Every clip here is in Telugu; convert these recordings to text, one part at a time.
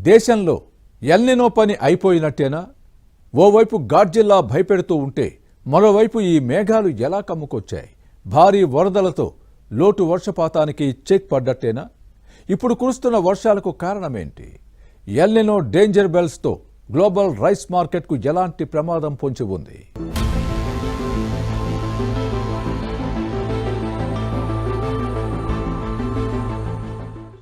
దేశంలో ఎల్నినో పని అయిపోయినట్టేనా? ఓవైపు గాడ్జిల్లా భయపెడుతూ ఉంటే మరోవైపు ఈ మేఘాలు ఎలా కమ్ముకొచ్చాయి? భారీ వరదలతో లోటు వర్షపాతానికి చెక్ పడ్డట్టేనా? ఇప్పుడు కురుస్తున్న వర్షాలకు కారణమేంటి? ఎల్నినో డేంజర్ బెల్స్తో గ్లోబల్ రైస్ మార్కెట్కు ఎలాంటి ప్రమాదం పొంచి ఉంది?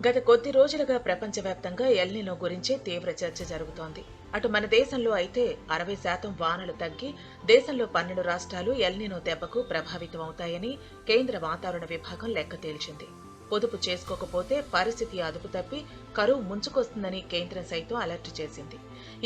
గత కొద్ది రోజులుగా ప్రపంచవ్యాప్తంగా ఎల్నినో గురించి తీవ్ర చర్చ జరుగుతోంది. అటు మన దేశంలో అయితే 60% వానలు తగ్గి దేశంలో 12 రాష్ట్రాలు ఎల్నినో దెబ్బకు ప్రభావితం అవుతాయని కేంద్ర వాతావరణ విభాగం లెక్క తేల్చింది. పొదుపు చేసుకోకపోతే పరిస్థితి అదుపు తప్పి కరువు ముంచుకొస్తుందని కేంద్రం సైతం అలర్ట్ చేసింది.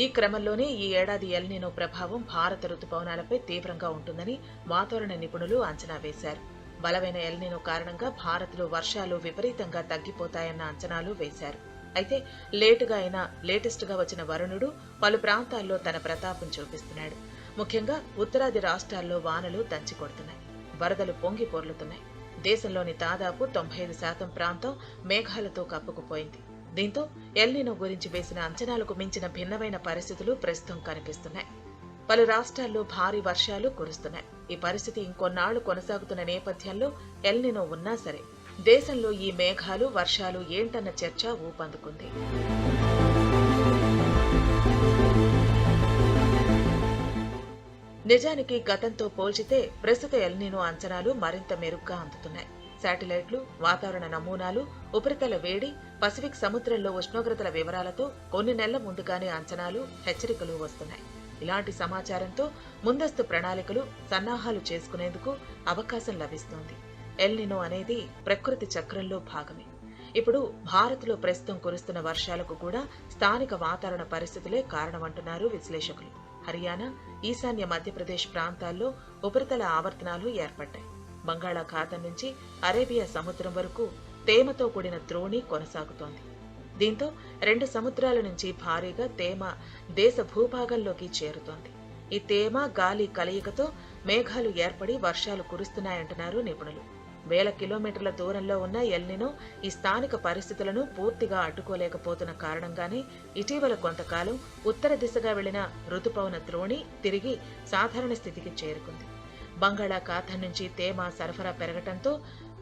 ఈ క్రమంలోనే ఈ ఏడాది ఎల్నినో ప్రభావం భారత రుతుపవనాలపై తీవ్రంగా ఉంటుందని వాతావరణ నిపుణులు అంచనా వేశారు. బలమైన ఎల్నినో కారణంగా భారత్లో వర్షాలు విపరీతంగా తగ్గిపోతాయన్న అంచనాలు వేశారు. అయితే లేటుగా అయినా లేటెస్ట్గా వచ్చిన వరుణుడు పలు ప్రాంతాల్లో తన ప్రతాపం చూపిస్తున్నాడు. ముఖ్యంగా ఉత్తరాది రాష్ట్రాల్లో వానలు దంచి కొడుతున్నాయి. వరదలు పొంగి పొర్లుతున్నాయి. దేశంలోని దాదాపు 95% ప్రాంతం మేఘాలతో కప్పుకుపోయింది. దీంతో ఎల్నినో గురించి వేసిన అంచనాలకు మించిన భిన్నమైన పరిస్థితులు ప్రస్తుతం కనిపిస్తున్నాయి. పలు రాష్ట్రాల్లో భారీ వర్షాలు కురుస్తున్నాయి. ఈ పరిస్థితి ఇంకొన్నాళ్లు కొనసాగుతున్న నేపథ్యంలో ఎల్నినో ఉన్నా సరే దేశంలో ఈ మేఘాలు వర్షాలు ఏంటన్న చర్చ ఊపందుకుంది. నిజానికి గతంతో పోల్చితే ప్రస్తుత ఎల్నినో అంచనాలు మరింత మెరుగ్గా అందుతున్నాయి. శాటిలైట్లు, వాతావరణ నమూనాలు, ఉపరితల వేడి, పసిఫిక్ సముద్రంలో ఉష్ణోగ్రతల వివరాలతో కొన్ని నెలల ముందుగానే అంచనాలు, హెచ్చరికలు వస్తున్నాయి. ఇలాంటి సమాచారంతో ముందస్తు ప్రణాళికలు, సన్నాహాలు చేసుకునేందుకు అవకాశం లభిస్తోంది. ఎల్నినో అనేది ప్రకృతి చక్రంలో భాగమే. ఇప్పుడు భారత్లో ప్రస్తుతం కురుస్తున్న వర్షాలకు కూడా స్థానిక వాతావరణ పరిస్థితులే కారణమంటున్నారు విశ్లేషకులు. హర్యానా, ఈశాన్య మధ్యప్రదేశ్ ప్రాంతాల్లో ఉపరితల ఆవర్తనాలు ఏర్పడ్డాయి. బంగాళాఖాతం నుంచి అరేబియా సముద్రం వరకు తేమతో కూడిన ద్రోణి కొనసాగుతోంది. దీంతో 2 సముద్రాల నుంచి భారీగా తేమ దేశ భూభాగంలోకి చేరుతోంది. ఈ తేమ, గాలి కలయికతో మేఘాలు ఏర్పడి వర్షాలు కురుస్తున్నాయంటున్నారు నిపుణులు. వేల కిలోమీటర్ల దూరంలో ఉన్న ఎల్నినో ఈ స్థానిక పరిస్థితులను పూర్తిగా అడ్డుకోలేకపోతున్న కారణంగానే ఇటీవల కొంతకాలం ఉత్తర దిశగా వెళ్లిన రుతుపవన ద్రోణి తిరిగి సాధారణ స్థితికి చేరుకుంది. బంగాళాఖాతం నుంచి తేమ సరఫరా పెరగటంతో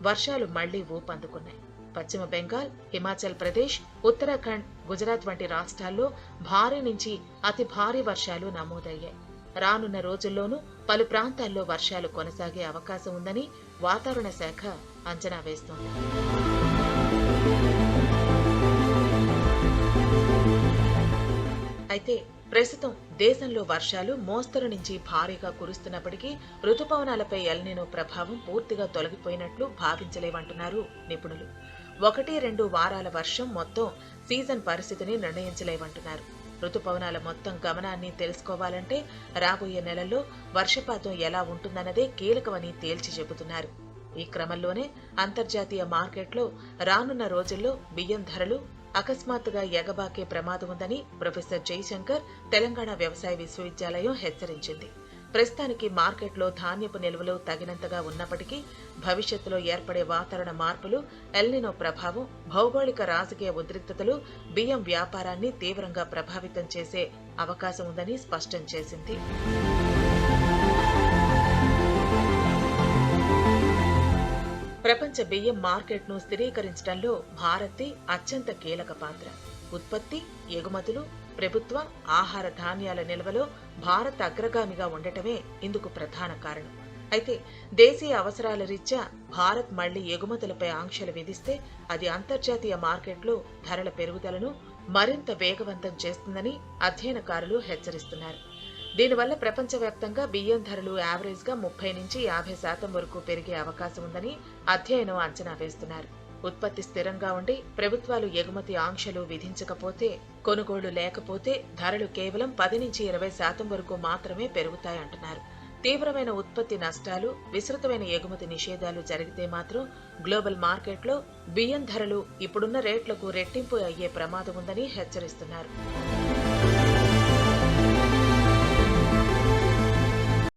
వర్షాలు మళ్లీ ఊపందుకున్నాయి. పశ్చిమ బెంగాల్, హిమాచల్ ప్రదేశ్, ఉత్తరాఖండ్, గుజరాత్ వంటి రాష్ట్రాల్లో భారీ నుంచి అతి భారీ వర్షాలు నమోదయ్యాయి. రానున్న రోజుల్లోనూ పలు ప్రాంతాల్లో వర్షాలు కొనసాగే అవకాశం ఉందని వాతావరణ శాఖ అంచనా వేస్తోంది. అయితే ప్రస్తుతం దేశంలో వర్షాలు మోస్తరు నుంచి భారీగా కురుస్తున్నప్పటికీ రుతుపవనాలపై ఎల్నినో ప్రభావం పూర్తిగా తొలగిపోయినట్లు భావించలేవంటున్నారు నిపుణులు. 1-2 వారాల వర్షం మొత్తం సీజన్ పరిస్థితిని నిర్ణయించలేవంటున్నారు. రుతుపవనాల మొత్తం గమనాన్ని తెలుసుకోవాలంటే రాబోయే నెలల్లో వర్షపాతం ఎలా ఉంటుందన్నదే కీలకమని తేల్చి చెబుతున్నారు. ఈ క్రమంలోనే అంతర్జాతీయ మార్కెట్లో రానున్న రోజుల్లో బియ్యం ధరలు అకస్మాత్తుగా ఎగబాకే ప్రమాదం ఉందని ప్రొఫెసర్ జయశంకర్ తెలంగాణ వ్యవసాయ విశ్వవిద్యాలయం హెచ్చరించింది. ప్రస్తుతానికి మార్కెట్లో ధాన్యపు నిల్వలు తగినంతగా ఉన్నప్పటికీ భవిష్యత్తులో ఏర్పడే వాతావరణ మార్పులు, ఎల్నినో ప్రభావం, భౌగోళిక రాజకీయ ఉద్రిక్తతలు బియ్యం వ్యాపారాన్ని తీవ్రంగా ప్రభావితం చేసే అవకాశం ఉందని స్పష్టం చేసింది. ప్రపంచ బియ్యం మార్కెట్ను స్థిరీకరించడంలో భారత్ది అత్యంత కీలక పాత్ర. ఉత్పత్తి, ఎగుమతులు, ప్రభుత్వ, ఆహార ధాన్యాల నిల్వలో భారత్ అగ్రగామిగా ఉండటమే ఇందుకు ప్రధాన కారణం. అయితే దేశీయ అవసరాల రీత్యా భారత్ మళ్లీ ఎగుమతులపై ఆంక్షలు విధిస్తే అది అంతర్జాతీయ మార్కెట్లో ధరల పెరుగుదలను మరింత వేగవంతం చేస్తుందని అధ్యయనకారులు హెచ్చరిస్తున్నారు. దీనివల్ల ప్రపంచవ్యాప్తంగా బియ్యం ధరలు యావరేజ్గా 30-50% వరకు పెరిగే అవకాశం ఉందని అధ్యయనం అంచనా వేస్తున్నారు. ఉత్పత్తి స్థిరంగా ఉండి ప్రభుత్వాలు ఎగుమతి ఆంక్షలు విధించకపోతే, కొనుగోళ్లు లేకపోతే ధరలు కేవలం 10-20% వరకు మాత్రమే పెరుగుతాయంటున్నారు. తీవ్రమైన ఉత్పత్తి నష్టాలు, విస్తృతమైన ఎగుమతి నిషేధాలు జరిగితే మాత్రం గ్లోబల్ మార్కెట్లో బియ్యం ధరలు ఇప్పుడున్న రేట్లకు రెట్టింపు అయ్యే ప్రమాదం ఉందని హెచ్చరిస్తున్నారు.